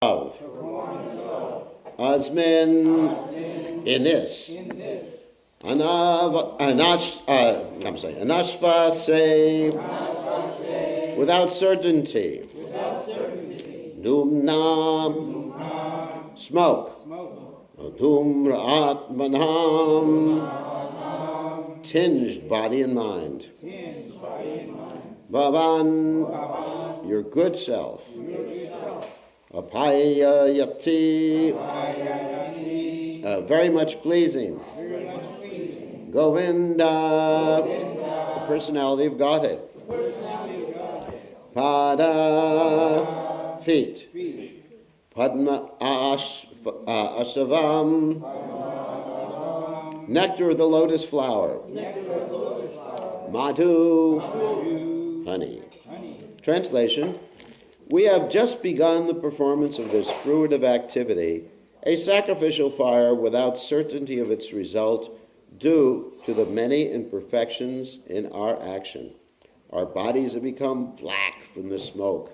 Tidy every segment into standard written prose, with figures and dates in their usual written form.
of Asmin in this. Anashva say without certainty. Numna smoke. Dhumratmanam tinged body and mind. Bhavan, your good self. Apayayati, very much pleasing. Govinda, the personality of Godhead. Pada, feet. Padma asavam, nectar of the lotus flower. Madhu, honey. Translation: we have just begun the performance of this fruitive activity, a sacrificial fire without certainty of its result due to the many imperfections in our action. Our bodies have become black from the smoke,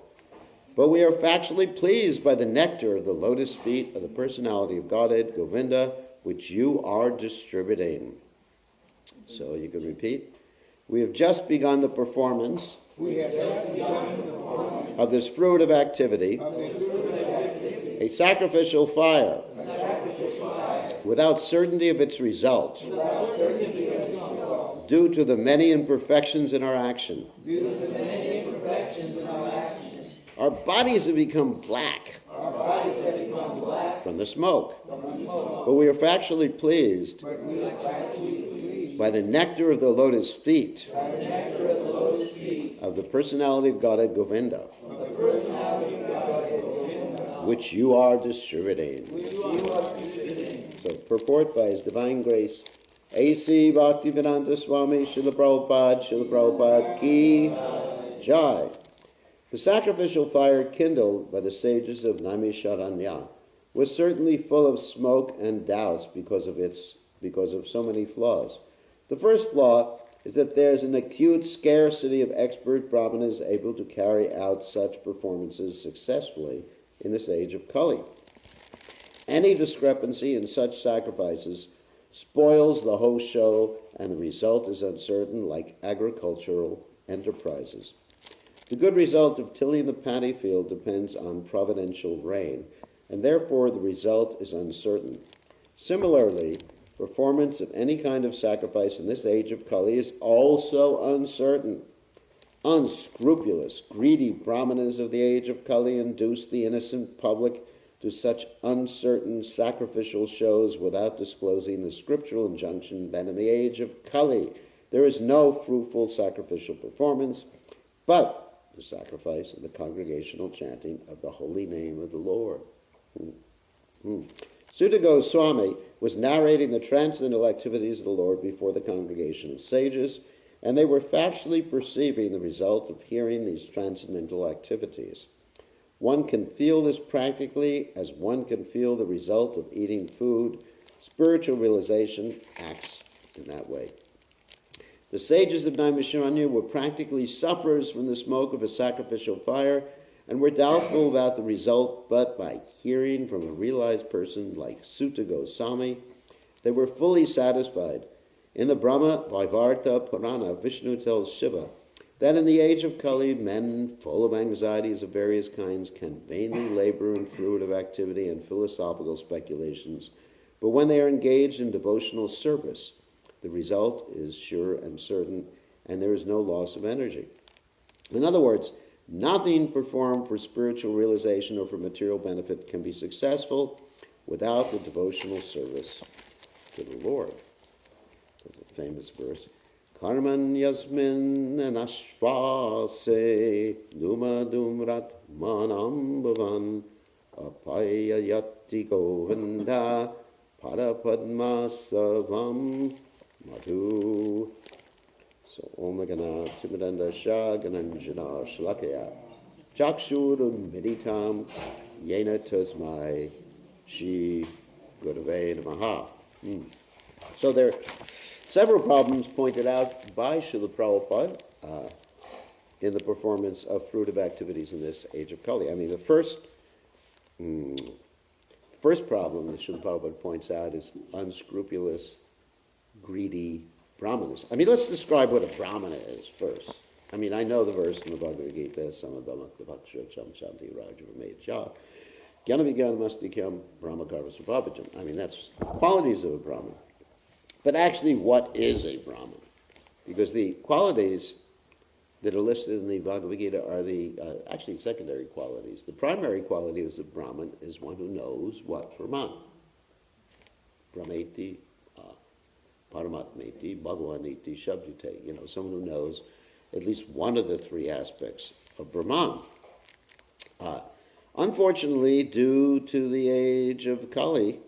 but we are factually pleased by the nectar of the lotus feet of the personality of Godhead, Govinda, which you are distributing. So you can repeat. We have just begun the performance of this fruitive activity, a sacrificial fire, without certainty of its result, due to the many imperfections in our action. Our bodies have become black from the smoke, but we are factually pleased by the nectar of the lotus feet of the personality of Godhead, Govinda, which you are distributing. So, purport by His Divine Grace, A.C. Bhaktivedanta Swami Srila Prabhupada Ki Jai. The sacrificial fire kindled by the sages of Naimisharanya was certainly full of smoke and doubts because of so many flaws. The first flaw is that there's an acute scarcity of expert brahmanas able to carry out such performances successfully in this age of Kali. Any discrepancy in such sacrifices spoils the whole show, and the result is uncertain, like agricultural enterprises. The good result of tilling the paddy field depends on providential rain, and therefore the result is uncertain. Similarly, performance of any kind of sacrifice in this age of Kali is also uncertain. Unscrupulous, greedy Brahmanas of the age of Kali induce the innocent public to such uncertain sacrificial shows without disclosing the scriptural injunction that in the age of Kali there is no fruitful sacrificial performance, but the sacrifice of the congregational chanting of the holy name of the Lord. Sutta Goswami was narrating the transcendental activities of the Lord before the congregation of sages, and they were factually perceiving the result of hearing these transcendental activities. One can feel this practically as one can feel the result of eating food. Spiritual realization acts in that way. The sages of Naimisharanya were practically sufferers from the smoke of a sacrificial fire and were doubtful about the result, but by hearing from a realized person like Sutta Goswami, they were fully satisfied. In the Brahma Vaivarta Purana, Vishnu tells Shiva that in the age of Kali, men full of anxieties of various kinds can vainly labor in fruitive activity and philosophical speculations, but when they are engaged in devotional service, the result is sure and certain, and there is no loss of energy. In other words, nothing performed for spiritual realization or for material benefit can be successful without the devotional service to the Lord. There's a famous verse. Karman yasmin anashvase duma dumrat manam bhavan apayayati govinda parapadmasavam madhu. So, Om Gana Timidanda Shah Gananjana Shlakaya Chakshur Meditam Yena Tasmai Shri Gurave Namaha. So there are several problems pointed out by Srila Prabhupada in the performance of fruitive activities in this age of Kali. I mean, the first First problem that Srila Prabhupada points out is unscrupulous, greedy Brahmanas. I mean, let's describe what a Brahmana is first. I mean, I know the verse in the Bhagavad Gita, Samadhamma Chanting Raja Vameja, Jnana Vijnana Mastikyam Brahma Karma Svabhajam. I mean, that's qualities of a Brahman. But actually, what is a Brahman? Because the qualities that are listed in the Bhagavad Gita are the actually secondary qualities. The primary quality of a Brahman is one who knows what Brahman. Brahmeti, Paramatmeti, Bhagavaniti, Shabdite. Someone who knows at least one of the three aspects of Brahman. Unfortunately, due to the age of Kali,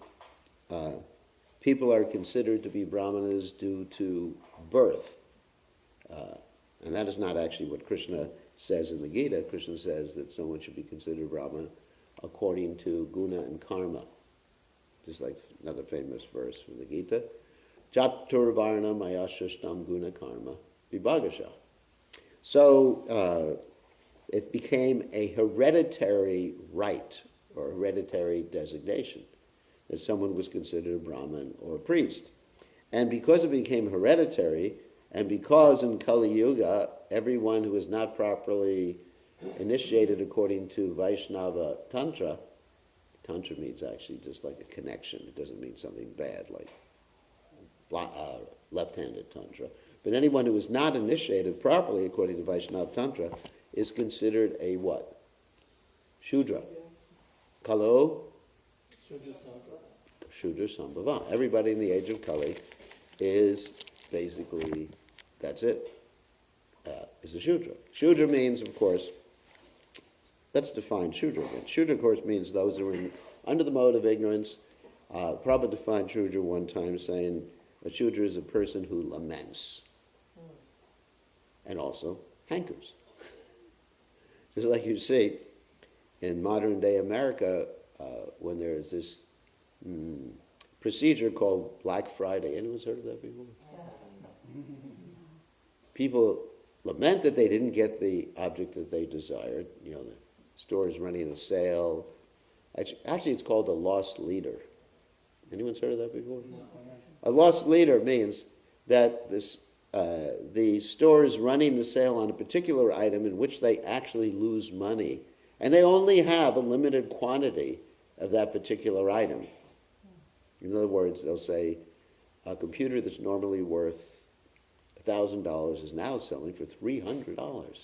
people are considered to be Brahmanas due to birth. And that is not actually what Krishna says in the Gita. Krishna says that someone should be considered Brahmana according to guna and karma. Just like another famous verse from the Gita. Chaturvarna mayashashtam guna karma vibhagasha. So it became a hereditary right or hereditary designation that someone was considered a Brahmin or a priest. And because it became hereditary, and because in Kali Yuga, everyone who is not properly initiated according to Vaishnava Tantra, Tantra means actually just like a connection. It doesn't mean something bad like left-handed Tantra. But anyone who is not initiated properly according to Vaishnava Tantra is considered a what? Shudra. Kalo? Shudra Sambhava. Everybody in the age of Kali is basically, that's it, is a Shudra. Shudra means, of course, let's define Shudra again. Shudra, of course, means those who are under the mode of ignorance. Prabhupada defined Shudra one time saying, a Shudra is a person who laments and also hankers. Just like you see in modern day America, when there's this procedure called Black Friday. Anyone's heard of that before? People lament that they didn't get the object that they desired. The store is running a sale. Actually, it's called a lost leader. Anyone's heard of that before? No. A lost leader means that the store is running a sale on a particular item in which they actually lose money, and they only have a limited quantity of that particular item. In other words, they'll say a computer that's normally worth $1,000 is now selling for $300.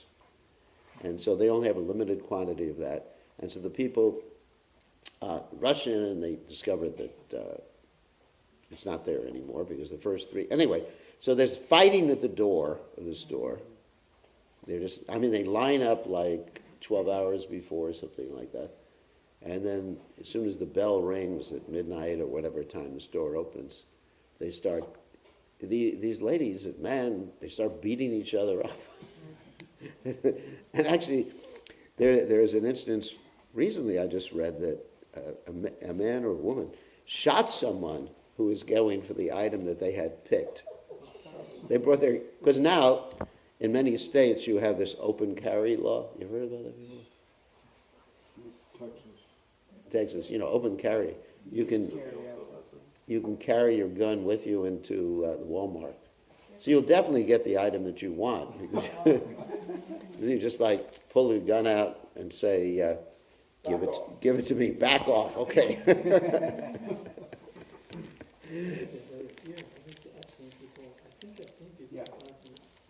And so they only have a limited quantity of that. And so the people rush in and they discover that it's not there anymore because the first three... Anyway, so there's fighting at the door of the store. They line up like 12 hours before, something like that. And then as soon as the bell rings at midnight or whatever time the store opens, they start, these ladies and men, they start beating each other up. And actually, there's an instance recently I just read that a man or a woman shot someone who was going for the item that they had picked. They brought because now in many states you have this open carry law. You heard about that before? Texas, open carry. You can carry your gun with you into the Walmart. So you'll definitely get the item that you want. Because you just like pull your gun out and say, give it to me, back off, okay.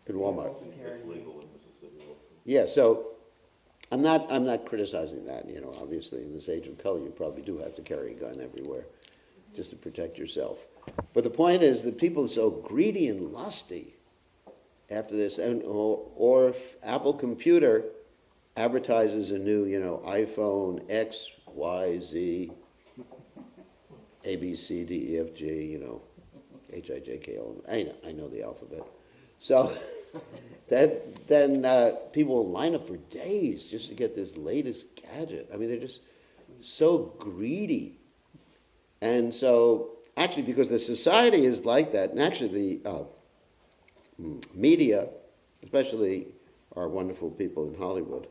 In Walmart. Yeah, so I'm not criticizing that. Obviously in this age of color, you probably do have to carry a gun everywhere just to protect yourself. But the point is that people are so greedy and lusty after this, or if Apple Computer advertises a new, iPhone X, Y, Z, A, B, C, D, E, F, G, H, I, J, K, L. I know the alphabet. So then people will line up for days just to get this latest gadget. I mean, they're just so greedy. And so, actually, because the society is like that, and actually the media, especially our wonderful people in Hollywood,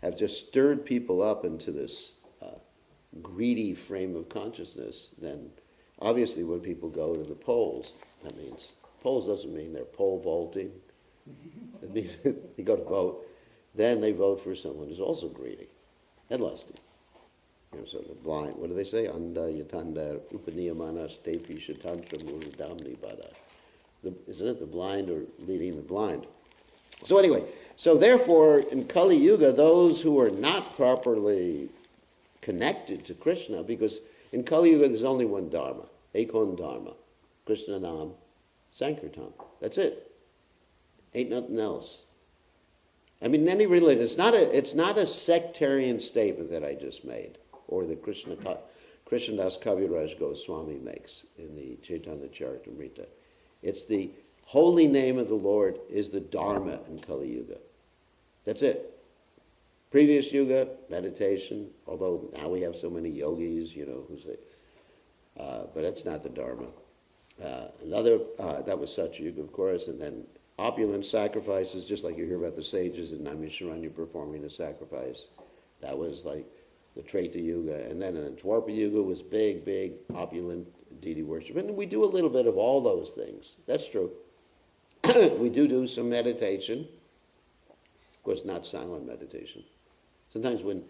have just stirred people up into this greedy frame of consciousness, then obviously when people go to the polls, that means, polls doesn't mean they're pole vaulting. It means they go to vote, then they vote for someone who's also greedy and lusty. So the blind, what do they say? Anda yatanda upaniyamanas tepi shatantra murudamni bada. Isn't it the blind or leading the blind? So anyway, so therefore in Kali Yuga, those who are not properly connected to Krishna, because in Kali Yuga there's only one Dharma, Ekon Dharma, Krishna Nam, Sankirtan. That's it. Ain't nothing else. I mean, in any religion, it's not a sectarian statement that I just made, or that Krishnadas Kaviraj Goswami makes in the Chaitanya Charitamrita. It's the holy name of the Lord is the Dharma in Kali Yuga. That's it. Previous Yuga, meditation, although now we have so many yogis, who say, but that's not the Dharma. That was Satya Yuga, of course, and then opulent sacrifices, just like you hear about the sages in Naimisharanya performing a sacrifice. That was like the Treta Yuga. And then in the Dwapara Yuga was big, opulent deity worship. And we do a little bit of all those things. That's true. We do some meditation. Of course, not silent meditation. Sometimes when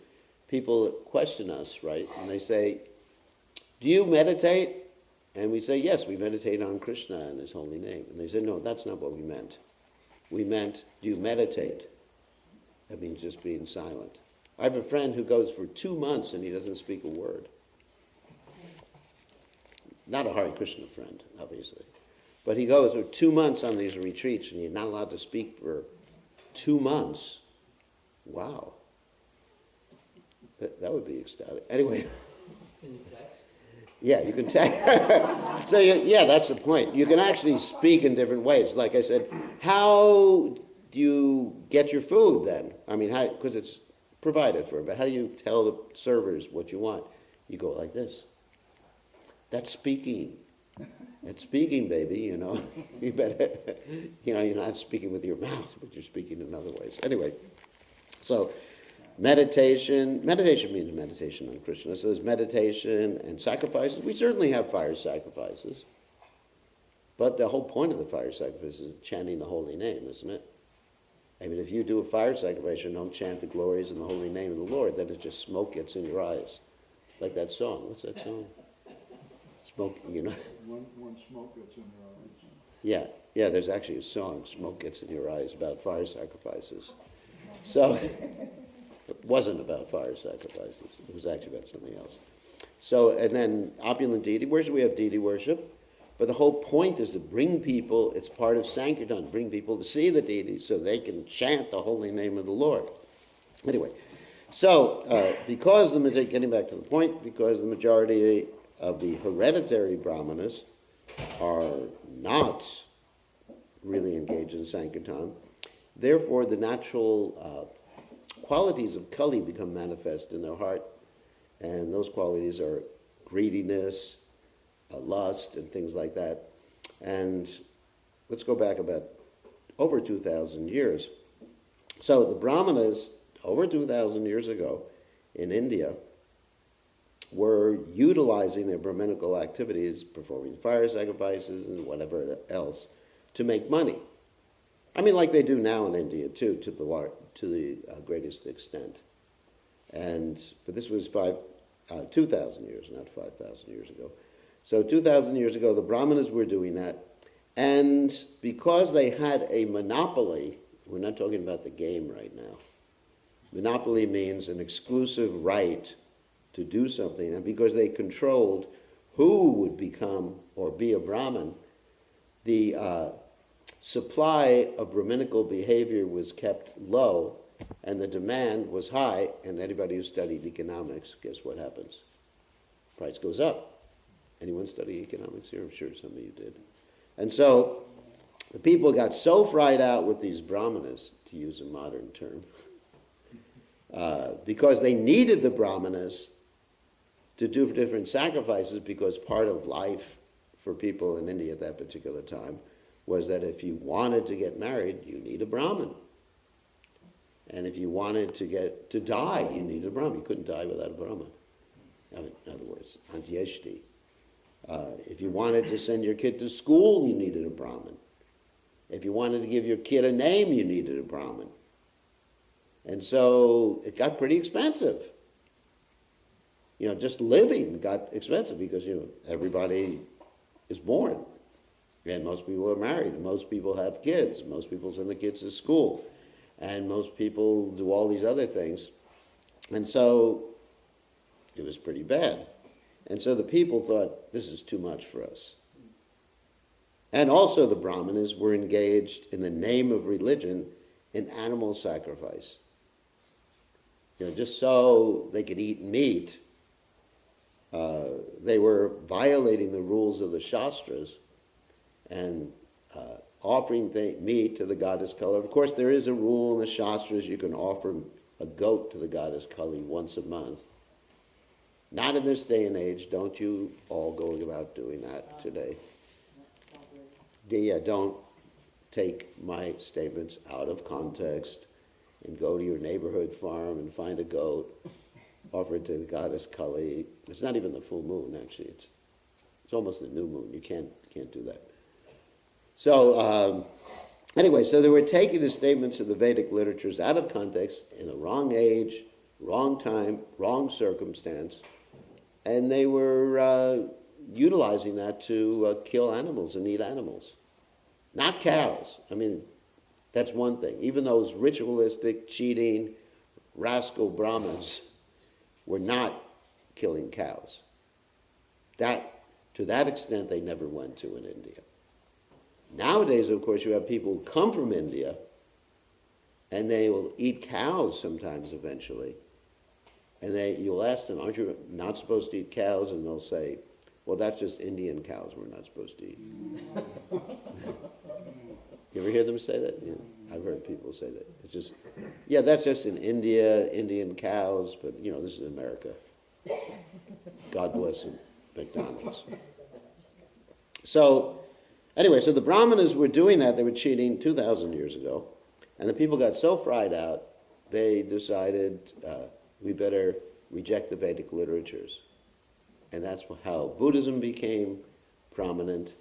people question us, right, and they say, do you meditate? And we say, yes, we meditate on Krishna and his holy name. And they say, no, that's not what we meant. We meant, do you meditate? That means just being silent. I have a friend who goes for 2 months and he doesn't speak a word. Not a Hare Krishna friend, obviously. But he goes for 2 months on these retreats and you're not allowed to speak for 2 months. Wow. That would be ecstatic. Anyway. Can you text? Yeah, you can text. So, yeah, that's the point. You can actually speak in different ways. Like I said, how do you get your food then? I mean, because it's provided for, but how do you tell the servers what you want? You go like this. That's speaking. It's speaking, baby, You better, you're not speaking with your mouth, but you're speaking in other ways. Anyway, so meditation means meditation on Krishna. So there's meditation and sacrifices. We certainly have fire sacrifices. But the whole point of the fire sacrifice is chanting the holy name, isn't it? I mean, if you do a fire sacrifice and don't chant the glories and the holy name of the Lord, then it's just smoke gets in your eyes. Like that song. What's that song? Smoke, When smoke gets in your eyes. Yeah, there's actually a song, Smoke Gets in Your Eyes, about fire sacrifices. So, it wasn't about fire sacrifices. It was actually about something else. So, and then opulent deity worship, we have deity worship. But the whole point is to bring people, it's part of Sankirtan, bring people to see the deity so they can chant the holy name of the Lord. Anyway, so getting back to the point, because the majority of the hereditary Brahmanas are not really engaged in Sankirtan, therefore the natural qualities of Kali become manifest in their heart, and those qualities are greediness, lust, and things like that. And let's go back about over 2,000 years. So the Brahmanas, over 2,000 years ago in India, were utilizing their Brahminical activities, performing fire sacrifices and whatever else, to make money. I mean, like they do now in India too, to the greatest extent. But this was 2,000 years, not 5,000 years ago. So 2,000 years ago, the Brahmanas were doing that. And because they had a monopoly, we're not talking about the game right now. Monopoly means an exclusive right to do something. And because they controlled who would become or be a Brahmin, the supply of Brahminical behavior was kept low and the demand was high. And anybody who studied economics, guess what happens? Price goes up. Anyone study economics here? I'm sure some of you did. And so the people got so fried out with these Brahmanas, to use a modern term, because they needed the Brahmanas to do different sacrifices, because part of life for people in India at that particular time was that if you wanted to get married, you need a Brahmin. And if you wanted to die, you needed a Brahmin. You couldn't die without a Brahmin. I mean, in other words, antyeshti. If you wanted to send your kid to school, you needed a Brahmin. If you wanted to give your kid a name, you needed a Brahmin. And so it got pretty expensive. Just living got expensive because, everybody is born. And most people are married. And most people have kids. Most people send the kids to school. And most people do all these other things. And so it was pretty bad. And so the people thought, this is too much for us. And also the Brahmanas were engaged in the name of religion in animal sacrifice. Just so they could eat meat, they were violating the rules of the Shastras and offering meat to the goddess Kali. Of course, there is a rule in the Shastras, you can offer a goat to the goddess Kali once a month. Not in this day and age. Don't you all go about doing that today. Don't take my statements out of context and go to your neighborhood farm and find a goat, offer it to the goddess Kali. It's not even the full moon, actually. It's almost the new moon. You can't do that. So anyway, so they were taking the statements of the Vedic literatures out of context in the wrong age, wrong time, wrong circumstance, and they were utilizing that to kill animals and eat animals. Not cows. I mean, that's one thing. Even those ritualistic, cheating, rascal Brahmins were not killing cows. To that extent, they never went to in India. Nowadays, of course, you have people who come from India, and they will eat cows sometimes eventually. And you'll ask them, aren't you not supposed to eat cows? And they'll say, well, that's just Indian cows we're not supposed to eat. You ever hear them say that? Yeah, I've heard people say that. It's just, that's just in India, Indian cows, but this is America. God bless them, McDonald's. So, anyway, so the Brahmanas were doing that. They were cheating 2,000 years ago. And the people got so fried out, they decided we better reject the Vedic literatures. And that's how Buddhism became prominent.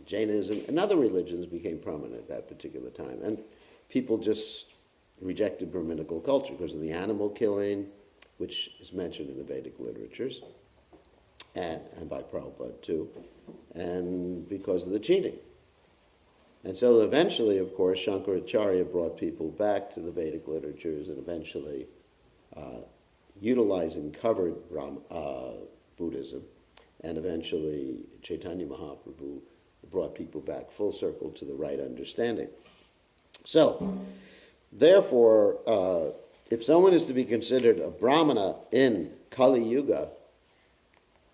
Jainism and other religions became prominent at that particular time. And people just rejected Brahminical culture because of the animal killing, which is mentioned in the Vedic literatures, and by Prabhupada too, and because of the cheating. And so eventually, of course, Shankaracharya brought people back to the Vedic literatures and eventually utilizing covered Buddhism, and eventually Chaitanya Mahaprabhu brought people back full circle to the right understanding. So, therefore, if someone is to be considered a Brahmana in Kali Yuga,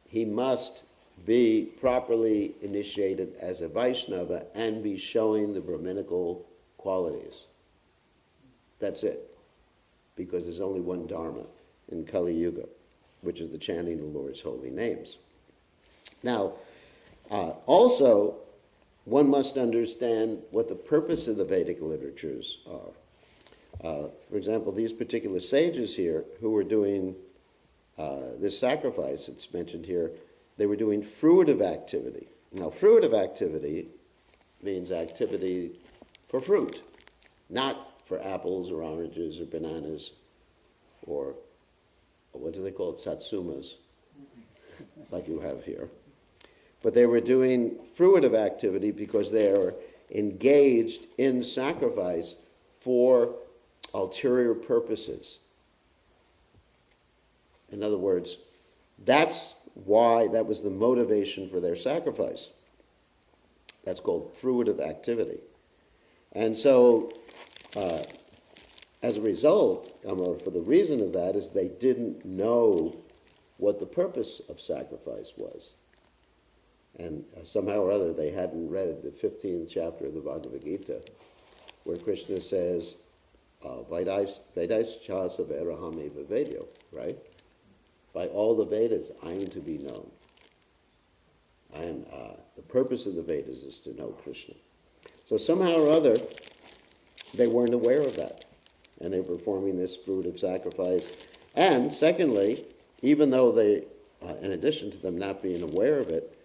he must be properly initiated as a Vaishnava and be showing the Brahminical qualities. That's it. Because there's only one Dharma in Kali Yuga, which is the chanting the Lord's holy names. Now, also, one must understand what the purpose of the Vedic literatures are. For example, these particular sages here who were doing this sacrifice, it's mentioned here, they were doing fruitive activity. Now, fruitive activity means activity for fruit, not for apples or oranges or bananas or what do they call it, satsumas, like you have here. But they were doing fruitive activity because they are engaged in sacrifice for ulterior purposes. In other words, that's why that was the motivation for their sacrifice. That's called fruitive activity. And so, as a result, for the reason of that, is they didn't know what the purpose of sacrifice was. And somehow or other, they hadn't read the 15th chapter of the Bhagavad Gita, where Krishna says, Vedais chasa verahame vavedyo, right? By all the Vedas, I am to be known. I am, the purpose of the Vedas is to know Krishna. So somehow or other, they weren't aware of that. And they were performing this fruitive sacrifice. And secondly, even though they, in addition to them not being aware of it,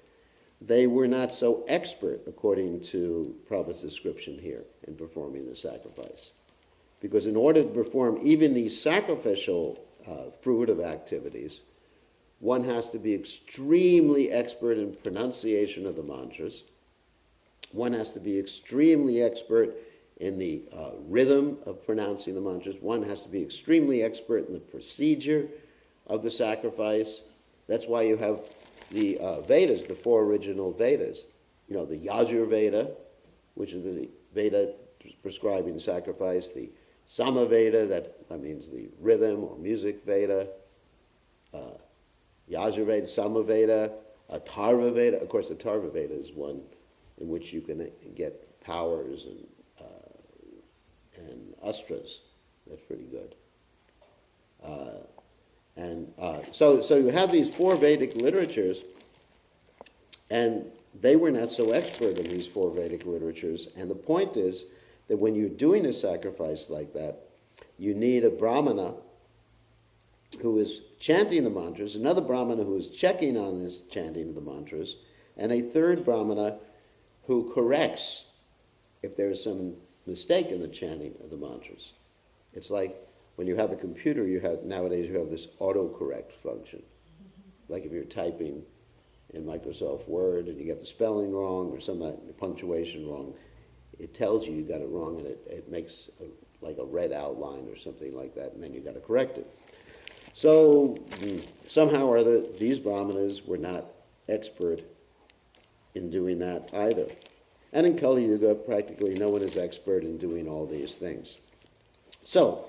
they were not so expert, according to Prabhupada's description here, in performing the sacrifice. Because in order to perform even these sacrificial fruitive activities, one has to be extremely expert in pronunciation of the mantras. One has to be extremely expert in the rhythm of pronouncing the mantras. One has to be extremely expert in the procedure of the sacrifice. That's why you have the Vedas, the four original Vedas. You know, the Yajur Veda, which is the Veda prescribing sacrifice, the Sama Veda, that means the rhythm or music Veda, Yajur Veda, Sama Veda, Atharva Veda. Of course, Atharva Veda is one in which you can get powers and astras. That's pretty good. So you have these four Vedic literatures, and they were not so expert in these four Vedic literatures. And the point is that when you're doing a sacrifice like that, you need a Brahmana who is chanting the mantras, another Brahmana who is checking on this chanting of the mantras, and a third Brahmana who corrects if there is some mistake in the chanting of the mantras. It's like when you have a computer, nowadays you have this autocorrect function. Like if you're typing in Microsoft Word and you get the spelling wrong or some punctuation wrong, it tells you got it wrong, and it makes like a red outline or something like that, and then you got to correct it. So somehow or other, these Brahmanas were not expert in doing that either. And in Kali Yuga, practically no one is expert in doing all these things. So,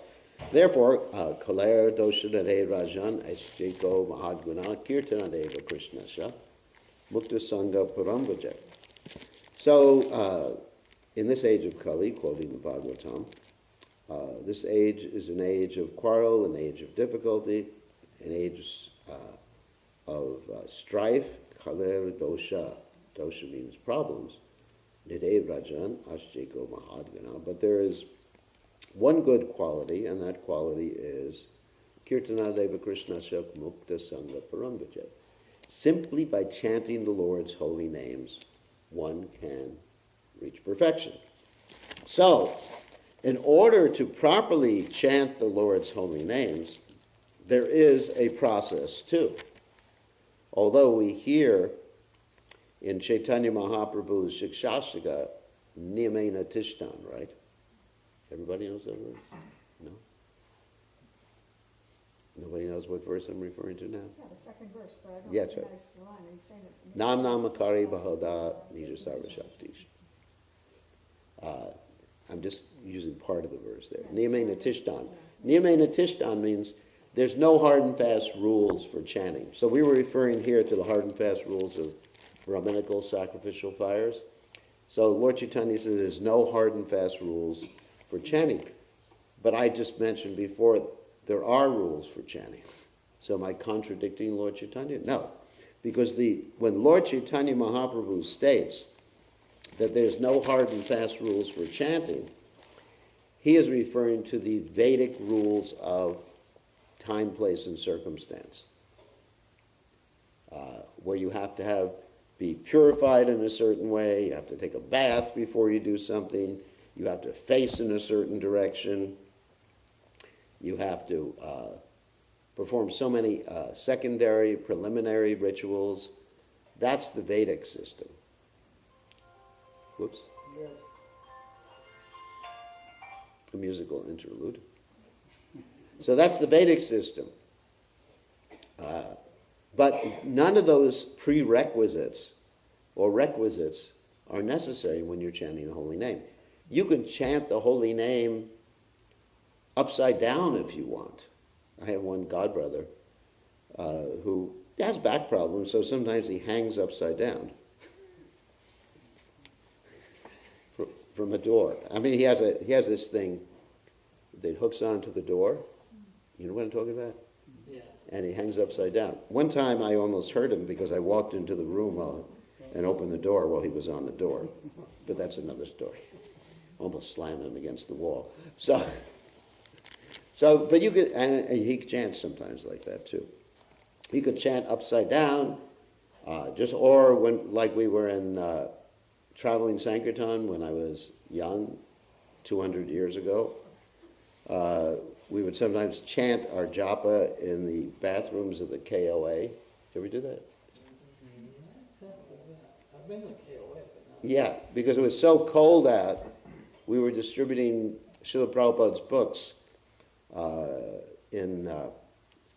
therefore, Kaler Doshanade Rajan Eshjeko Mahadguna Kirtanadeva Krishnasha Mukta Sangha Parambaja. So, in this age of Kali, quoting the Bhagavatam, this age is an age of quarrel, an age of difficulty, an age of strife. Kaler Dosha. Dosha means problems. Nidev Rajan Ashjeko Mahadgana. But there is one good quality, and that quality is Kirtanadeva Krishna Shak Mukta Sangha Parambaja. Simply by chanting the Lord's holy names, one can reach perfection. So, in order to properly chant the Lord's holy names, there is a process too. Although we hear in Chaitanya Mahaprabhu's Shikshastika, Niyamena Tishtan, right? Everybody knows that verse? No? Nobody knows what verse I'm referring to now? Yeah, the second verse, but I don't Yes, recognize the line. Are you saying it? Nam Namakari Bahoda Nija Sarva Shaktish. I'm just using part of the verse there. Niyamena Tishtan. Niyamena Tishtan means there's no hard and fast rules for chanting. So we were referring here to the hard and fast rules of Brahminical sacrificial fires. So Lord Chaitanya says there's no hard and fast rules for chanting. But I just mentioned before, there are rules for chanting. So am I contradicting Lord Chaitanya? No. Because when Lord Chaitanya Mahaprabhu states that there's no hard and fast rules for chanting, he is referring to the Vedic rules of time, place, and circumstance, where you have to be purified in a certain way, you have to take a bath before you do something, you have to face in a certain direction, you have to perform so many secondary, preliminary rituals. That's the Vedic system. Whoops. A musical interlude. So that's the Vedic system. But none of those prerequisites or requisites are necessary when you're chanting the holy name. You can chant the holy name upside down if you want. I have one godbrother who has back problems, so sometimes he hangs upside down from a door. I mean, he has this thing that hooks onto the door. You know what I'm talking about? Yeah. And he hangs upside down. One time I almost hurt him because I walked into the room and opened the door while he was on the door. But that's another story. Almost slammed him against the wall. But you could, and he chants sometimes like that too. You could chant upside down, or when, like we were in traveling Sankirtan when I was young, 200 years ago. We would sometimes chant our japa in the bathrooms of the KOA. Did you ever do that? I've been to KOA, but not. Yeah, because it was so cold out, we were distributing Srila Prabhupada's books in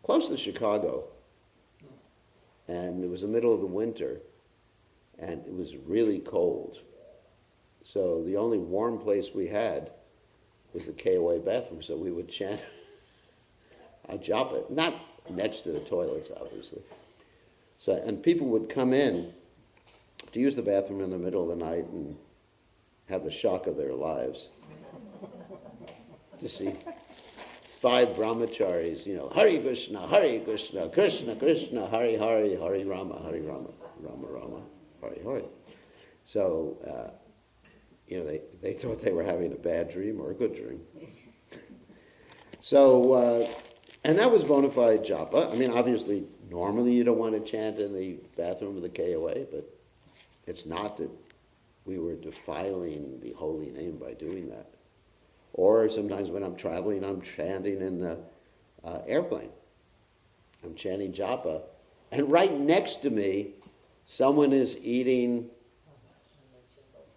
close to Chicago. And it was the middle of the winter, and it was really cold. So the only warm place we had was the KOA bathroom, so we would chant a japa, not next to the toilets, obviously. So, and people would come in to use the bathroom in the middle of the night and have the shock of their lives to see 5 brahmacharis, Hare Krishna, Krishna Krishna, Hare Hare, Hare Rama, Rama Rama, Hare Hare. So, they thought they were having a bad dream or a good dream. So, and that was bona fide japa. I mean, obviously, normally you don't want to chant in the bathroom of the KOA, but it's not that we were defiling the holy name by doing that. Or sometimes when I'm traveling, I'm chanting in the airplane. I'm chanting japa. And right next to me, someone is eating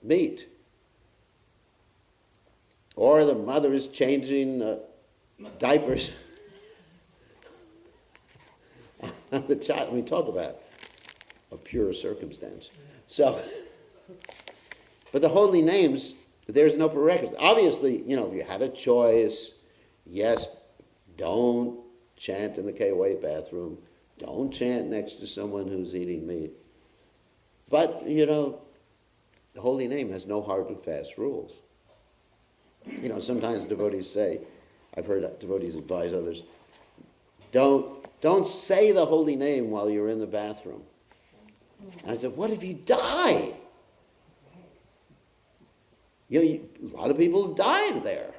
meat. Or the mother is changing diapers on the child. We talk about a pure circumstance. So, but the holy names, there's no prerequisite. Obviously, if you had a choice, yes, don't chant in the KOA bathroom. Don't chant next to someone who's eating meat. But, the holy name has no hard and fast rules. Sometimes devotees say, I've heard devotees advise others, don't say the holy name while you're in the bathroom. And I said, what if you die? A lot of people have died there.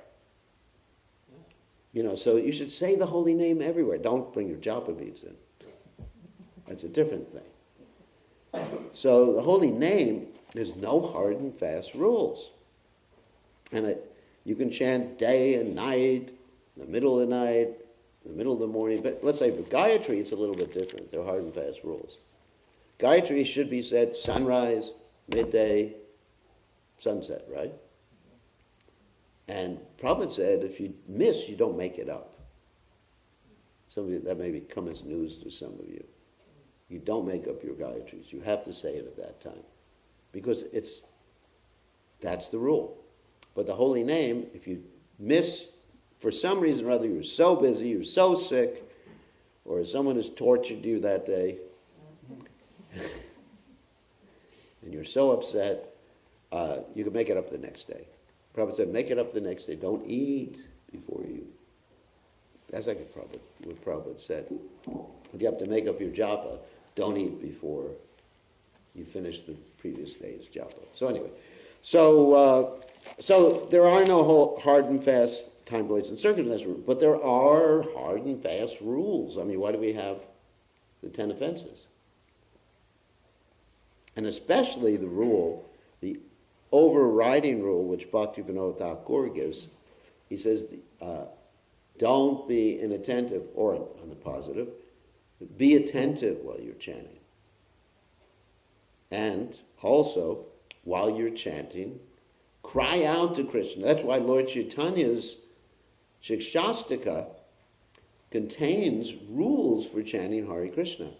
So you should say the holy name everywhere. Don't bring your japa beads in. That's a different thing. So the holy name, there's no hard and fast rules. And you can chant day and night, in the middle of the night, in the middle of the morning. But let's say for Gayatri, it's a little bit different. There are hard and fast rules. Gayatri should be said sunrise, midday, sunset, right? And Prabhupada said, if you miss, you don't make it up. Some of you, that may come as news to some of you. You don't make up your Gayatris. You have to say it at that time. Because that's the rule. But the holy name, if you miss, for some reason or other, you're so busy, you're so sick, or someone has tortured you that day, and you're so upset, you can make it up the next day. Prabhupada said, make it up the next day. Don't eat before you. That's like what Prabhupada said. If you have to make up your japa, don't eat before you finish the previous day's japa. So anyway, so there are no hard and fast time, place, and circumstance rules, but there are hard and fast rules. I mean, why do we have the 10 offenses? And especially the rule, the overriding rule, which Bhaktivinoda Thakur gives. He says, don't be inattentive, or on the positive, be attentive while you're chanting. And also, while you're chanting, cry out to Krishna. That's why Lord Chaitanya's Shikshastika contains rules for chanting Hare Krishna.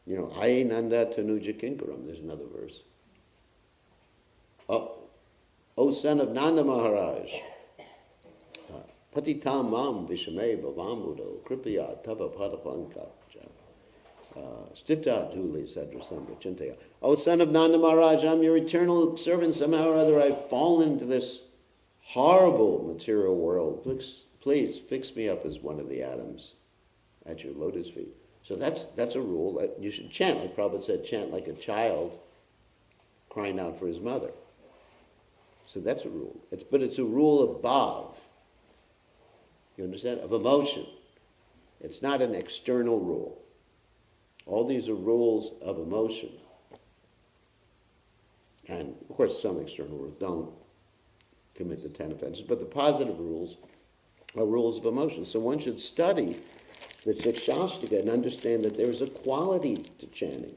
Ai Nanda Tanuja Kinkaram, there's another verse. O son of Nanda Maharaj, Patitam Mam Vishame Bhavamudo, Kripaya Tava Padapanka, Stita Dhuli Sadra Sambra Chintaya. O son of Nanda Maharaj, I'm your eternal servant. Somehow or other I've fallen into this horrible material world. Please fix me up as one of the atoms at your lotus feet. So that's a rule that you should chant. Like Prabhupada said, chant like a child crying out for his mother. So that's a rule. But it's a rule of bhav. You understand? Of emotion. It's not an external rule. All these are rules of emotion. And, of course, some external rules don't commit the 10 offenses, but the positive rules are rules of emotion. So one should study the Shikshashtaka and understand that there is a quality to chanting.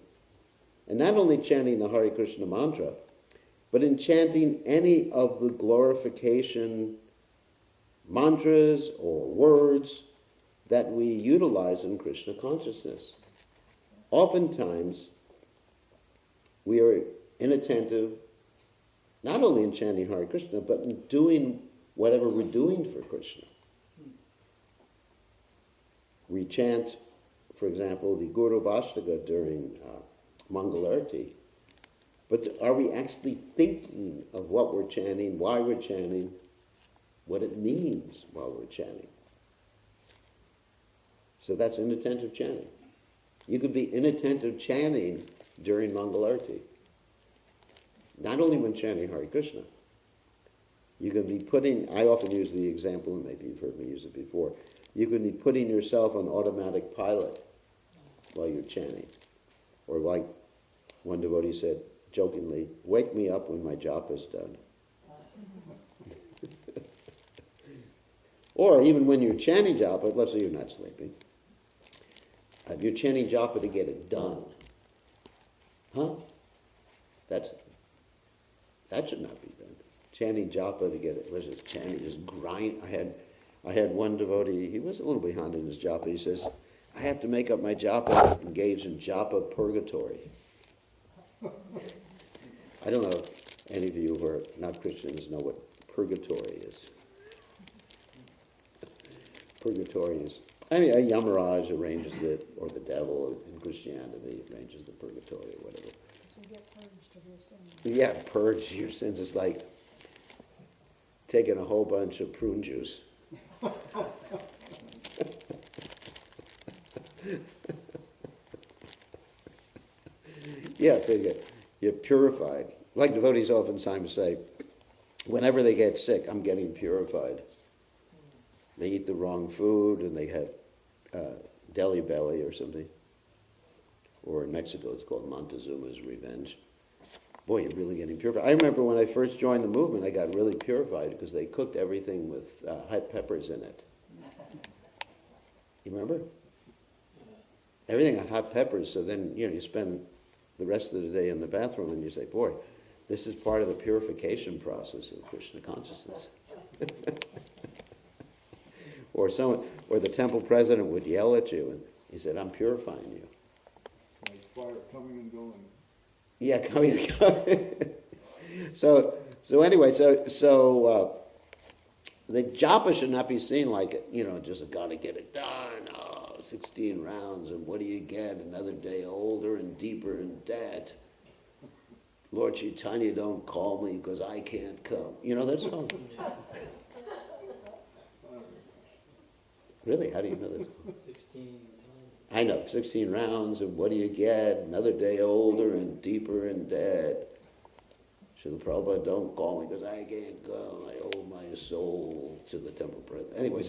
And not only chanting the Hare Krishna mantra, but in chanting any of the glorification mantras or words that we utilize in Krishna consciousness. Oftentimes, we are inattentive, not only in chanting Hare Krishna, but in doing whatever we're doing for Krishna. We chant, for example, the Guru Vashtaka during Mangalarti, but are we actually thinking of what we're chanting, why we're chanting, what it means while we're chanting? So that's inattentive chanting. You could be inattentive chanting during Mangalarti. Not only when chanting Hare Krishna. You can be putting, I often use the example, and maybe you've heard me use it before, you can be putting yourself on automatic pilot while you're chanting. Or like one devotee said, jokingly, wake me up when my japa is done. Or even when you're chanting japa, let's say you're not sleeping, you're chanting japa to get it done. Huh? That should not be done. Chanting japa to get it, was just chanting, just grind. I had one devotee, he was a little behind in his japa, he says, I have to make up my japa, engage in japa purgatory. I don't know if any of you who are not Christians know what purgatory is. Purgatory is, Yamaraj arranges it, or the devil in Christianity arranges the purgatory or whatever. So you get purged of your sins. Yeah, purge your sins. It's like taking a whole bunch of prune juice. Yeah, so you're purified. Like devotees oftentimes say, whenever they get sick, I'm getting purified. They eat the wrong food and they have deli belly or something. Or in Mexico it's called Montezuma's revenge. Boy, you're really getting purified. I remember when I first joined the movement, I got really purified because they cooked everything with hot peppers in it. You remember? Everything had hot peppers, so then you spend the rest of the day in the bathroom and you say, boy, this is part of the purification process of Krishna consciousness. Or the temple president would yell at you and he said, I'm purifying you. Like fire coming and going. Yeah, coming and going. So anyway, so the japa should not be seen like, just got to get it done. 16 rounds, and what do you get? Another day older and deeper in debt. Lord Chaitanya, don't call me because I can't come. That song? Really? How do you know that? 16 times. I know, 16 rounds, and what do you get? Another day older and deeper in debt. Srila Prabhupada, don't call me because I can't come. I owe my soul to the temple president. Anyway,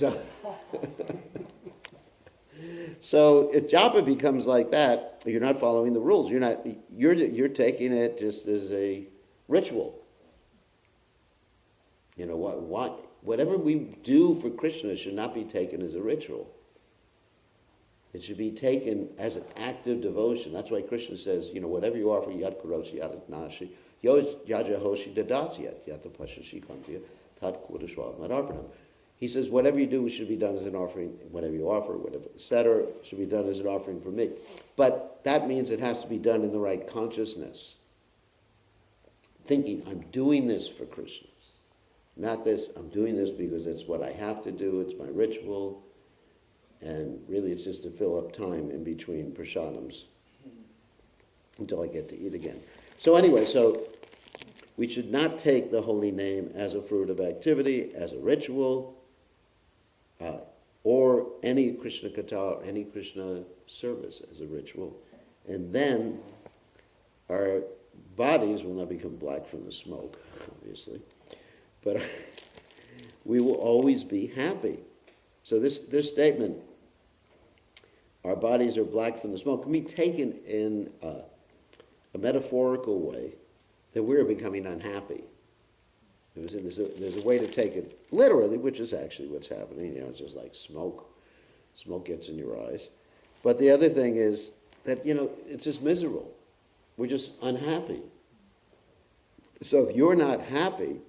so if japa becomes like that, you're not following the rules. You're taking it just as a ritual. Whatever we do for Krishna should not be taken as a ritual. It should be taken as an active devotion. That's why Krishna says, whatever you offer, yad karoshi yad nashi, yajahoshi dadasyat, yad pashashi kantiya, tat kudashva madarpanam. He says, whatever you do should be done as an offering, whatever you offer, whatever, etc., should be done as an offering for me. But that means it has to be done in the right consciousness. Thinking, I'm doing this for Krishna. Not this, I'm doing this because it's what I have to do, it's my ritual, and really it's just to fill up time in between prasadams until I get to eat again. So anyway, we should not take the holy name as a fruitive activity, as a ritual, or any Krishna katha, any Krishna service as a ritual. And then our bodies will not become black from the smoke, obviously. But we will always be happy. So this statement, our bodies are black from the smoke can be taken in a metaphorical way, that we're becoming unhappy. There's a way to take it literally, which is actually what's happening. It's just like smoke. Smoke gets in your eyes. But the other thing is that, it's just miserable. We're just unhappy. So if you're not happy,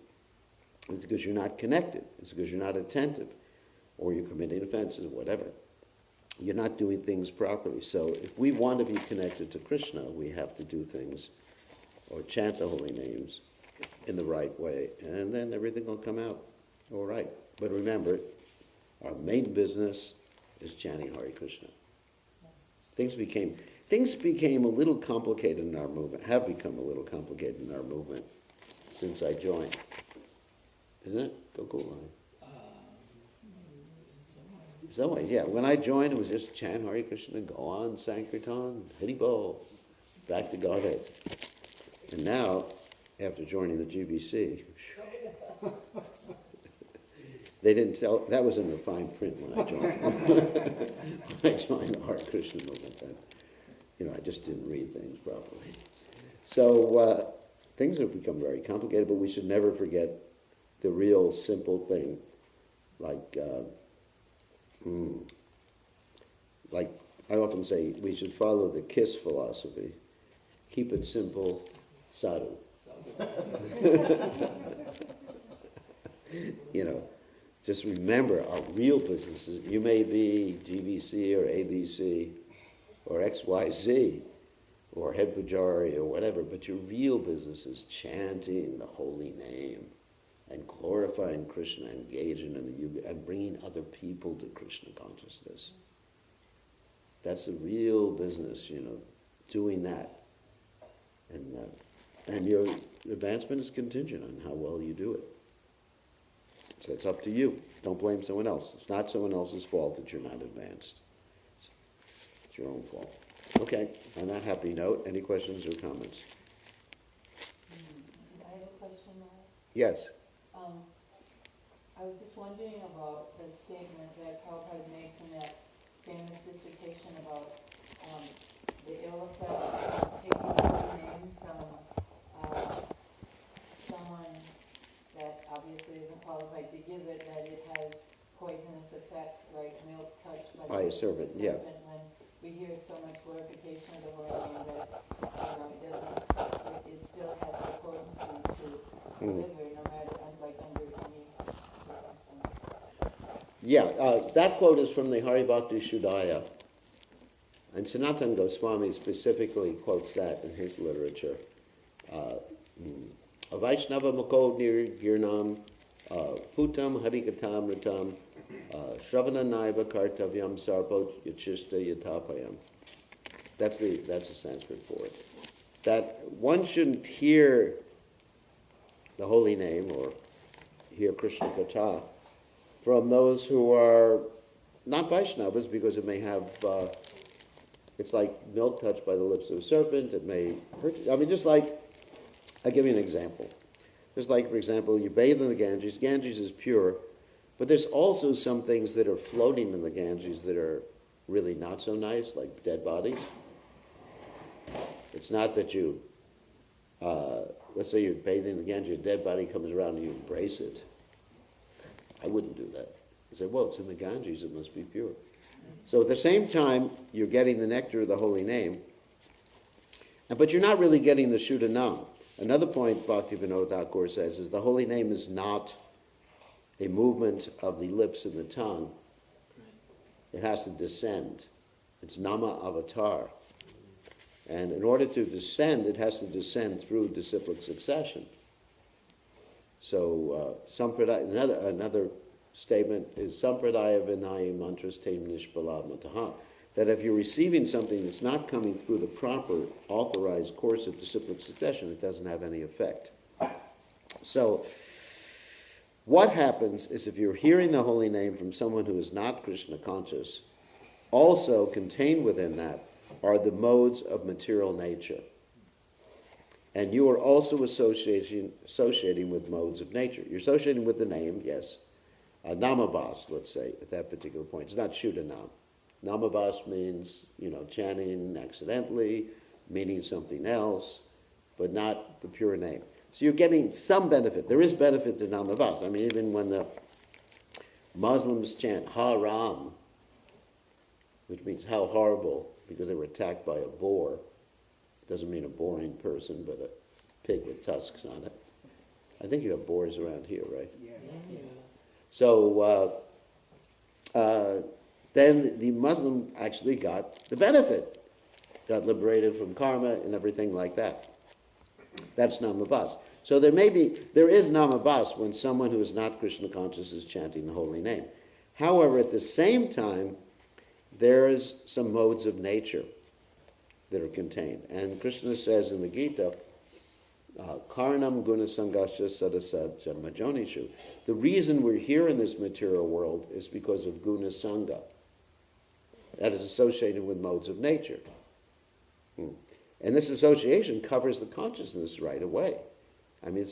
it's because you're not connected. It's because you're not attentive. Or you're committing offenses, whatever. You're not doing things properly. So if we want to be connected to Krishna, we have to do things or chant the holy names in the right way, and then everything will come out all right. But remember, our main business is chanting Hare Krishna. Things became a little complicated in our movement, have become a little complicated in our movement since I joined. Isn't it? Go cool, in some ways, yeah. When I joined, it was just chant Hare Krishna, go on, Sankirtan, Hari Bol, back to Godhead. And now, after joining the GBC, they didn't tell, that was in the fine print when I joined. When I joined the Hare Krishna movement, then, I just didn't read things properly. So things have become very complicated, but we should never forget the real simple thing, like I often say, we should follow the KISS philosophy. Keep it simple, sadhu. Just remember our real businesses. You may be GBC or ABC or XYZ or head pujari or whatever, but your real business is chanting the holy name and glorifying Krishna, engaging in the yuga, and bringing other people to Krishna consciousness. That's the real business, doing that. And your advancement is contingent on how well you do it. So it's up to you. Don't blame someone else. It's not someone else's fault that you're not advanced. It's your own fault. Okay, on that happy note, any questions or comments? I have a question, Mark. Yes. I was just wondering about the statement that Prabhupada makes in that famous dissertation about the ill effects of taking the name from someone that obviously isn't qualified to give it, that it has poisonous effects like milk touched by a serpent, yeah. When we hear so much glorification of the holy name that it still has the potency to deliver, no matter like under any circumstance. Yeah, that quote is from the Hari Bhakti Shuddhaya. And Sanatana Goswami specifically quotes that in his literature. Vaishnava Mukho Nirgirnam Putam Harikatam Ritam Shravana Naiva Kartavyam Sarpo Yachista Yatapayam. That's the Sanskrit for it. That one shouldn't hear the holy name or hear Krishna Katha from those who are not Vaishnavas, because it may have, it's like milk touched by the lips of a serpent. It may hurt. Just like, I'll give you an example. Just like, for example, you bathe in the Ganges. Ganges is pure, but there's also some things that are floating in the Ganges that are really not so nice, like dead bodies. It's not that you, let's say you're bathing in the Ganges, a dead body comes around and you embrace it. I wouldn't do that. I say, well, it's in the Ganges, it must be pure. So at the same time, you're getting the nectar of the holy name, but you're not really getting the Shuddhanam. Another point Bhaktivinoda Thakur says is the holy name is not a movement of the lips and the tongue. It has to descend. It's Nama Avatar. And in order to descend, it has to descend through disciplic succession. So another statement is Sampradaya Vinaya Mantras Tem Nishpala Mataha. That if you're receiving something that's not coming through the proper authorized course of disciplic succession, it doesn't have any effect. So what happens is if you're hearing the holy name from someone who is not Krishna conscious, also contained within that are the modes of material nature. And you are also associating with modes of nature. You're associating with the name, yes. Namabas, let's say, at that particular point. It's not Shuddhanam. Namabas means, chanting accidentally, meaning something else, but not the pure name. So you're getting some benefit. There is benefit to Namabas. I mean, even when the Muslims chant Haram, which means how horrible, because they were attacked by a boar. It doesn't mean a boring person, but a pig with tusks on it. I think you have boars around here, right? Yes. Yeah. So then the Muslim actually got the benefit, got liberated from karma and everything like that. That's Namabas. So there is Namabas when someone who is not Krishna conscious is chanting the holy name. However, at the same time, there's some modes of nature that are contained. And Krishna says in the Gita, Karnam guna sangasya sadasad janmajonishu. The reason we're here in this material world is because of guna sangha. That is associated with modes of nature. And this association covers the consciousness right away. I mean,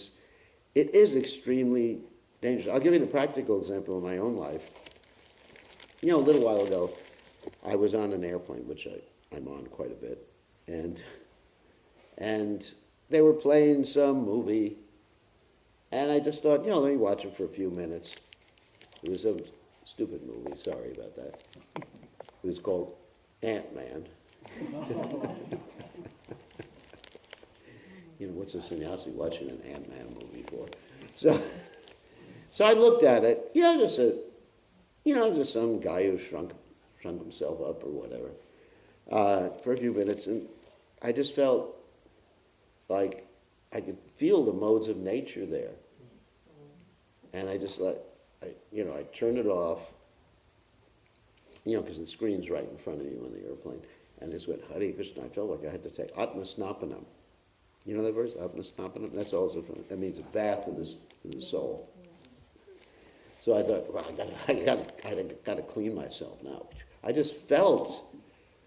it is extremely dangerous. I'll give you a practical example of my own life. A little while ago, I was on an airplane, which I'm on quite a bit, and they were playing some movie, and I just thought, let me watch it for a few minutes. It was a stupid movie, sorry about that. It was called Ant-Man. What's a sannyasi watching an Ant-Man movie for? So I looked at it, just some guy who shrunk himself up or whatever, for a few minutes, and I just felt like I could feel the modes of nature there. And I just I turned it off, because the screen's right in front of you on the airplane, and just went, Hare Krishna. I felt like I had to take Atma Snapanam. You know that verse, Atma Snapanam? That's also that means a bath of the soul. So I thought, well, I got to clean myself now. I just felt,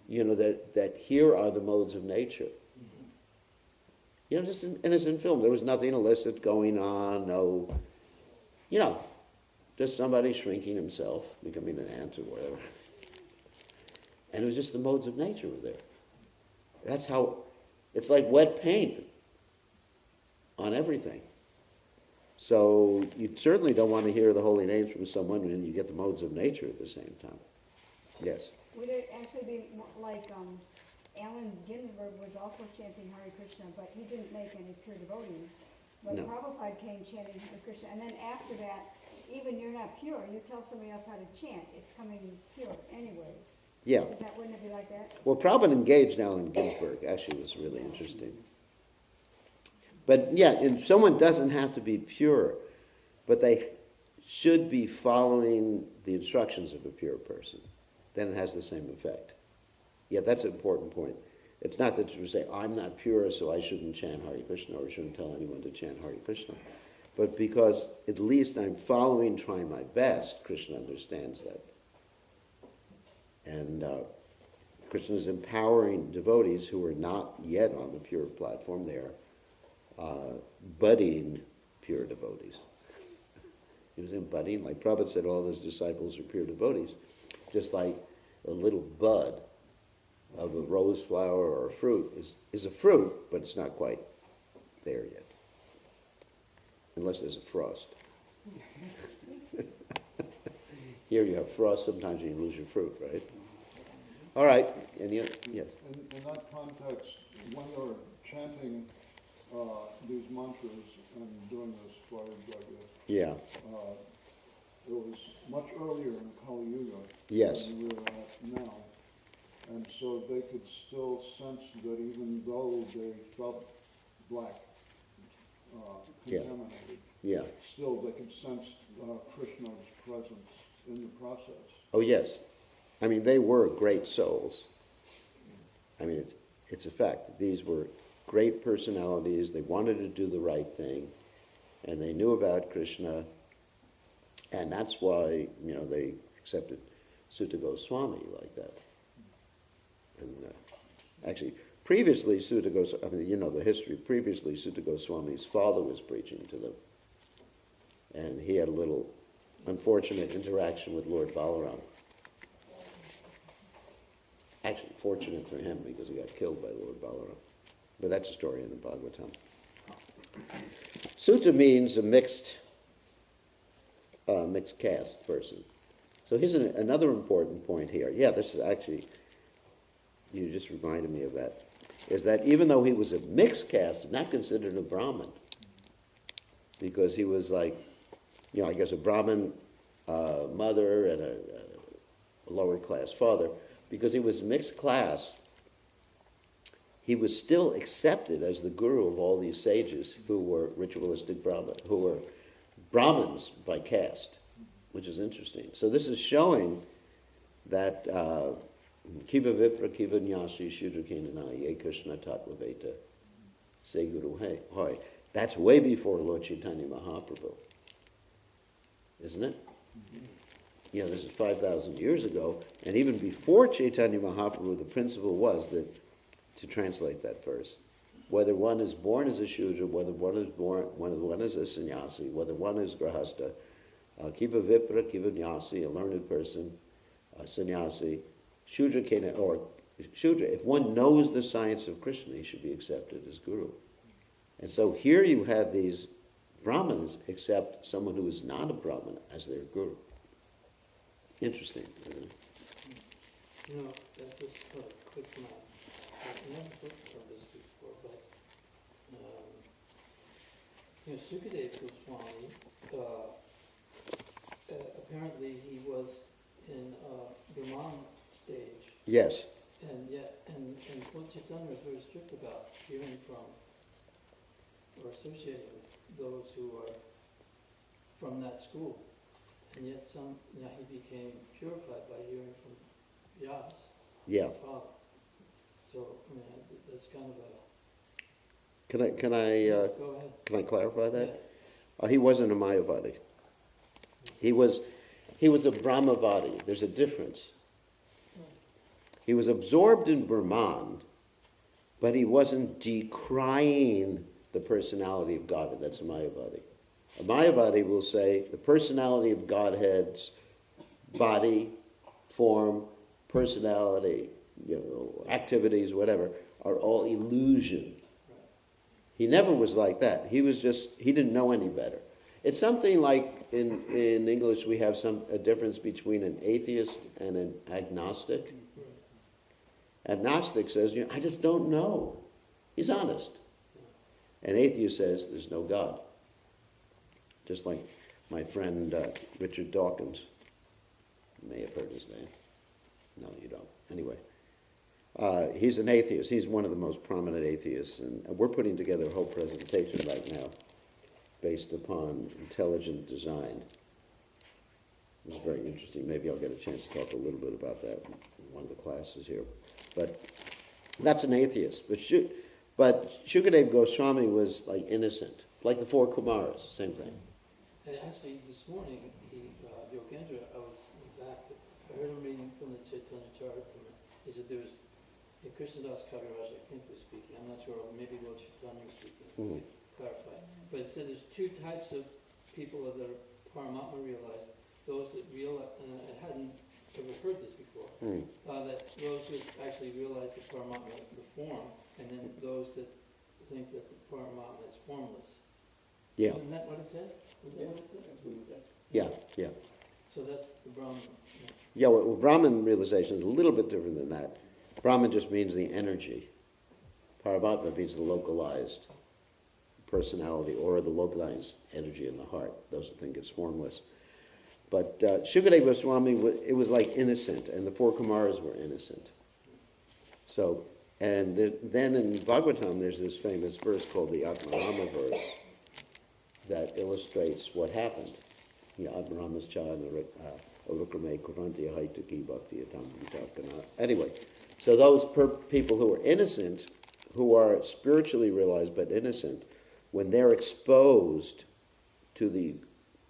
that here are the modes of nature. And it's in film. There was nothing illicit going on. No, just somebody shrinking himself, becoming an ant or whatever. And it was just the modes of nature were there. That's how. It's like wet paint on everything. So you certainly don't want to hear the holy names from someone when you get the modes of nature at the same time. Yes? Would it actually be like Allen Ginsberg was also chanting Hare Krishna, but he didn't make any pure devotees. But No. Prabhupada came chanting Hare Krishna, and then after that, even you're not pure, you tell somebody else how to chant, it's coming pure anyways. Yeah. Wouldn't it be like that? Well, Prabhupada engaged Allen Ginsberg. Actually, was really interesting. But yeah, if someone doesn't have to be pure, but they should be following the instructions of a pure person, then it has the same effect. Yeah, that's an important point. It's not that you say, I'm not pure, so I shouldn't chant Hare Krishna, or shouldn't tell anyone to chant Hare Krishna. But because at least I'm following, trying my best, Krishna understands that. And Krishna is empowering devotees who are not yet on the pure platform. They are budding pure devotees. He was in budding, like Prabhupada said, all of his disciples are pure devotees, just like a little bud of a rose flower or a fruit is a fruit, but it's not quite there yet, unless there's a frost. Here you have frost, sometimes you lose your fruit, right? All right, any other? Yes. In that context, when you're chanting these mantras and doing this fire jagya, Yeah. it was much earlier in Kali Yuga Yes. than we're at now. And so they could still sense that even though they felt black, contaminated, Yeah. still they could sense Krishna's presence in the process. Oh, yes. I mean, they were great souls. I mean, it's a fact. These were great personalities. They wanted to do the right thing, and they knew about Krishna, and that's why, they accepted Sutta Goswami like that. And actually, previously, Sutta Goswami, I mean, the history, previously Sutta Goswami's father was preaching to them, and he had a little unfortunate interaction with Lord Balaram. fortunate for him because he got killed by Lord Balaram. But that's a story in the Bhagavatam. Sutta means a mixed caste person. So here's another important point here. Yeah, this is actually, you just reminded me of that, is that even though he was a mixed caste, not considered a Brahmin, because he was like, I guess a Brahmin mother and a lower class father, because he was mixed class, he was still accepted as the guru of all these sages who were ritualistic Brahmins, who were Brahmins by caste, which is interesting. So this is showing that Kiva Vipra Kiva Nyasi Shudra Kinana Ye Krishna Tattva Veta Se Guru Hoy. That's way before Lord Chaitanya Mahaprabhu, isn't it? This is 5,000 years ago, and even before Chaitanya Mahaprabhu, the principle was that to translate that verse, whether one is born as a Shudra, whether one is a sannyasi, whether one is grahasta, Kiva Vipra, Kiva Nyasi, a learned person, a sannyasi, Shudra Kena, or Shudra, if one knows the science of Krishna, he should be accepted as guru. And so here you have these Brahmins accept someone who is not a Brahmana as their guru. Interesting. That was a quick math. I've never looked at this before, but Sukadeva Goswami, apparently he was in Brahman stage. Yes. And Lord Chaitanya was very strict about hearing from or associating with those who are from that school. And yet he became purified by hearing from Vyas, Yeah. his father. So, that's kind of a... Can I Go ahead. Can I clarify that? Yeah. He wasn't a Mayavadi. He was a Brahmavadi. There's a difference. He was absorbed in Brahman, but he wasn't decrying the personality of Godhead. That's a Mayavadi. A Mayavadi will say the personality of Godhead's body, form, personality, activities, whatever, are all illusion. He never was like that. He didn't know any better. It's something like in English we have a difference between an atheist and an agnostic. Agnostic says, I just don't know. He's honest. An atheist says, there's no God. Just like my friend Richard Dawkins. You may have heard his name. No, you don't. Anyway. He's an atheist. He's one of the most prominent atheists. And we're putting together a whole presentation right now based upon intelligent design. It's very interesting. Maybe I'll get a chance to talk a little bit about that in one of the classes here. But that's an atheist. But Shukadeva Goswami was like innocent. Like the four Kumaras, same thing. And actually, this morning, Yogendra, I was back, I heard him reading from the Chaitanya Charitamrita. He said there was, Krishnadas Kaviraj, I think, was speaking. I'm not sure, or maybe Lord Chaitanya was speaking. Mm-hmm. Clarify. But it said there's two types of people that are Paramatma realized. Those that realize, and I hadn't ever heard this before, that those who actually realize the Paramatma, the form, and then those that think that the Paramatma is formless. Yeah. Isn't that what it said? Was that what it said? Yeah. So that's the Brahman. Yeah, well, Brahman realization is a little bit different than that. Brahman just means the energy. Paramatma means the localized personality or the localized energy in the heart. Those who think it's formless. But Shukadeva Goswami, it was like innocent, and the four Kumaras were innocent. So, and then in Bhagavatam, there's this famous verse called the Atmarama verse that illustrates what happened. Anyway, so those people who are innocent, who are spiritually realized but innocent, when they're exposed to the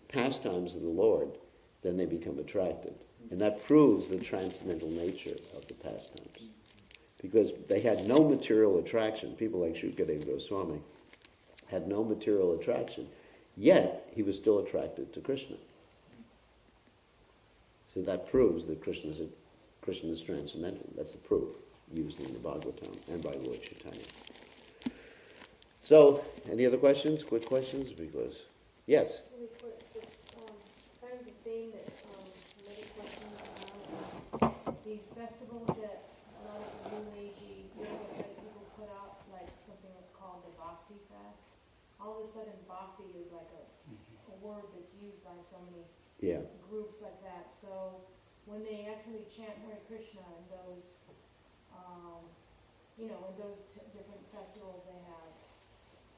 pastimes of the Lord, then they become attracted. And that proves the transcendental nature of the pastimes. Because they had no material attraction. People like Shukadeva Goswami had no material attraction. Yet, he was still attracted to Krishna. So that proves that Krishna is transcendental. That's the proof. used in the Bhagavatam and by Lord Chaitanya. So, any other questions? Quick questions? Because, yes. Really quick, just kind of the theme that many questions around these festivals that a lot of the new agey yoga kind of people put out, like something that's called the Bhakti fast. All of a sudden, Bhakti is like a word that's used by so many Yeah. groups like that. So when they actually chant Hare Krishna in those, in those different festivals they have,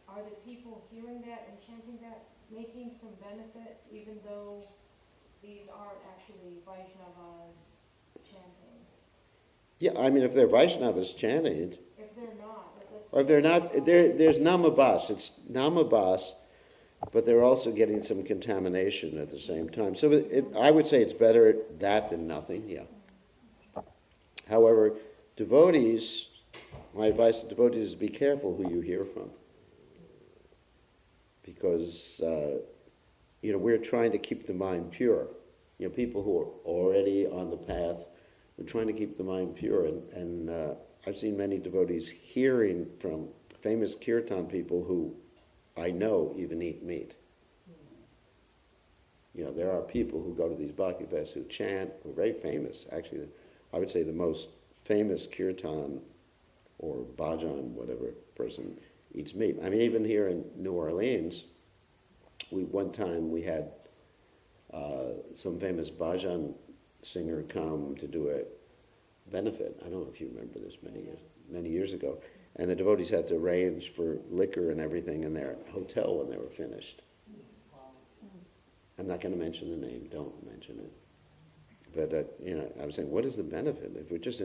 are the people hearing that and chanting that, making some benefit, even though these aren't actually Vaishnavas chanting? Yeah, I mean, if they're Vaishnavas chanting it, If they're not, or if they're not, there's Namabas. It's Namabas, but they're also getting some contamination at the same time. So I would say it's better that than nothing, yeah. However, devotees, my advice to devotees is be careful who you hear from. Because, we're trying to keep the mind pure. People who are already on the path, we're trying to keep the mind pure. And I've seen many devotees hearing from famous kirtan people who I know even eat meat. There are people who go to these bhakti fests who chant, who are very famous. Actually, I would say the most famous kirtan or bhajan, whatever person eats meat. I mean, even here in New Orleans, one time we had some famous bhajan singer come to do a benefit. I don't know if you remember this many years ago. And the devotees had to arrange for liquor and everything in their hotel when they were finished. I'm not going to mention the name. Don't mention it. But, I was saying, what is the benefit? If we're just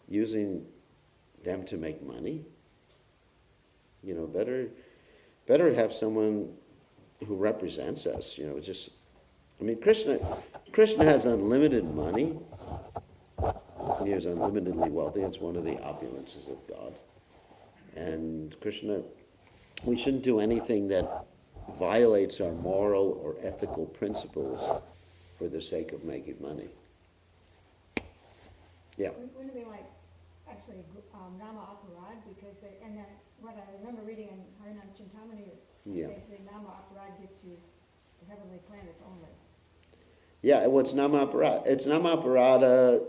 using them to make money, better have someone who represents us. Krishna has unlimited money. He is unlimitedly wealthy. It's one of the opulences of God. And Krishna, we shouldn't do anything that violates our moral or ethical principles for the sake of making money. Yeah. Wouldn't it be like, actually, Nama Aparad, because what I remember reading in Harinam Chintamani, the Nama Aparad gets you the heavenly planets only. Yeah, what's Nama Aparad? It's Nama Aparada.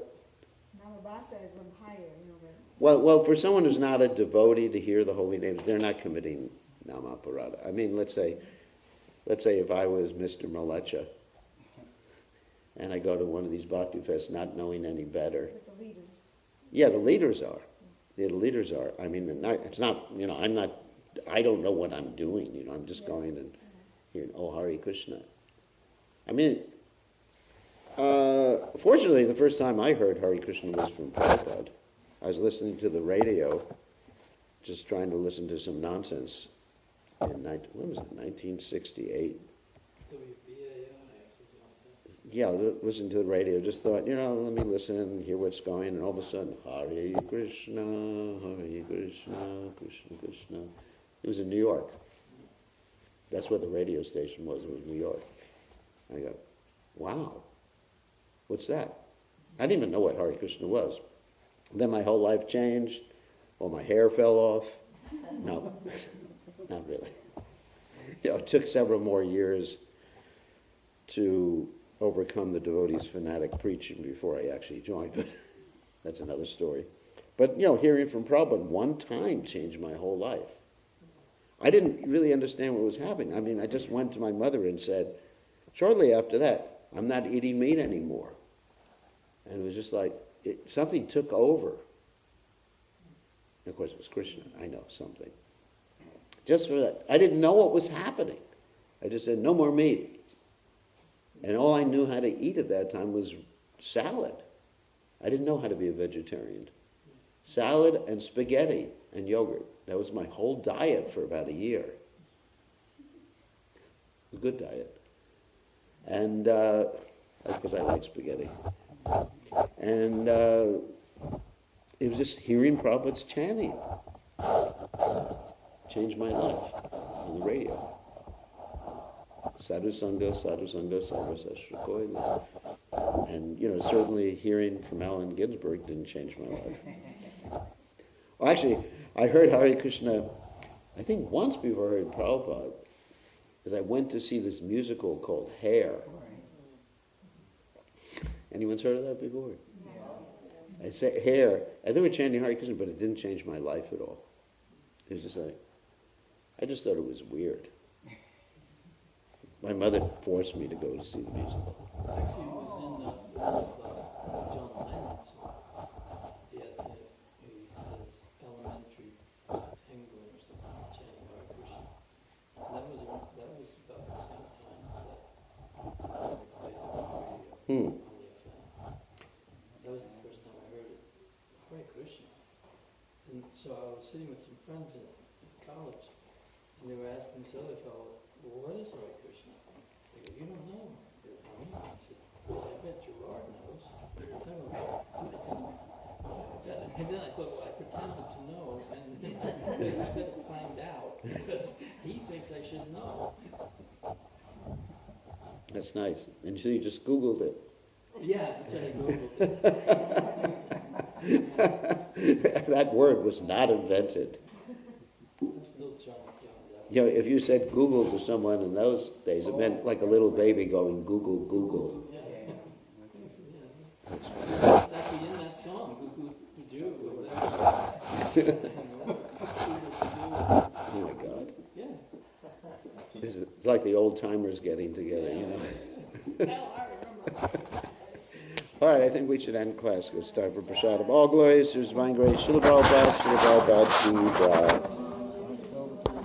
Namabasa is one higher, Well, for someone who's not a devotee to hear the holy names, they're not committing Nama Aparada. I mean, let's say if I was Mr. Malecha, and I go to one of these bhakti fests not knowing any better. But the leaders. Yeah, the leaders are. Yeah, the leaders are. I mean, it's not, I don't know what I'm doing, I'm just going and hearing, oh, Hare Krishna. I mean, fortunately, the first time I heard Hare Krishna was from Prabhupada. I was listening to the radio, just trying to listen to some nonsense in, 1968. Yeah, listen to the radio, just thought, let me listen and hear what's going, and all of a sudden, Hare Krishna, Krishna Krishna. It was in New York. That's what the radio station was, it was New York. And I go, wow, what's that? I didn't even know what Hare Krishna was. Then my whole life changed. Well, my hair fell off. No, not really. It took several more years to overcome the devotees' fanatic preaching before I actually joined, but that's another story. But, hearing from Prabhupada one time changed my whole life. I didn't really understand what was happening. I mean, I just went to my mother and said, shortly after that, I'm not eating meat anymore. And it was just like, something took over. And of course, it was Krishna. I know something. Just for that. I didn't know what was happening. I just said, no more meat. And all I knew how to eat at that time was salad. I didn't know how to be a vegetarian. Salad and spaghetti and yogurt. That was my whole diet for about a year. A good diet. And that's because I like spaghetti. And it was just hearing Prabhupada's chanting. Changed my life on the radio. Sadhu Sangha, Sarva Sastra Koila. And, certainly hearing from Allen Ginsberg didn't change my life. Actually, I heard Hare Krishna, I think once before I heard Prabhupada, because I went to see this musical called Hair. Anyone's heard of that before? I say Hair. I think we're chanting Hare Krishna, but it didn't change my life at all. It was just like, I just thought it was weird. My mother forced me to go to see the musical. Actually, it was in John Lennon's one. He says elementary penguin or something, chanting Hare Krishna. That was about the same time as that. They played it on the radio, on the FM. That was the first time I heard it. Hare Krishna. And so I was sitting with some friends in college, and they were asking this other fellow, well, what is Hare Krishna? They go, you don't know? I said, well, I bet Gerard knows. And then I thought, well, I pretended to know, and I better find out, because he thinks I should know. That's nice. And so you just Googled it. Yeah, that's what I Googled it. That word was not invented. I'm still trying to find out. You know, if you said Google to someone in those days, it meant like a little baby going Google, Google. Yeah. That's It's actually in that song, Goo Goo Jew, or whatever. Oh my God. Yeah. It's like the old timers getting together, you know. Hell, I remember. All right, I think we should end class. Go start for Prashadam. All glories to His divine grace. Srila Prabhupada, Srila Prabhupada, Ki Jai.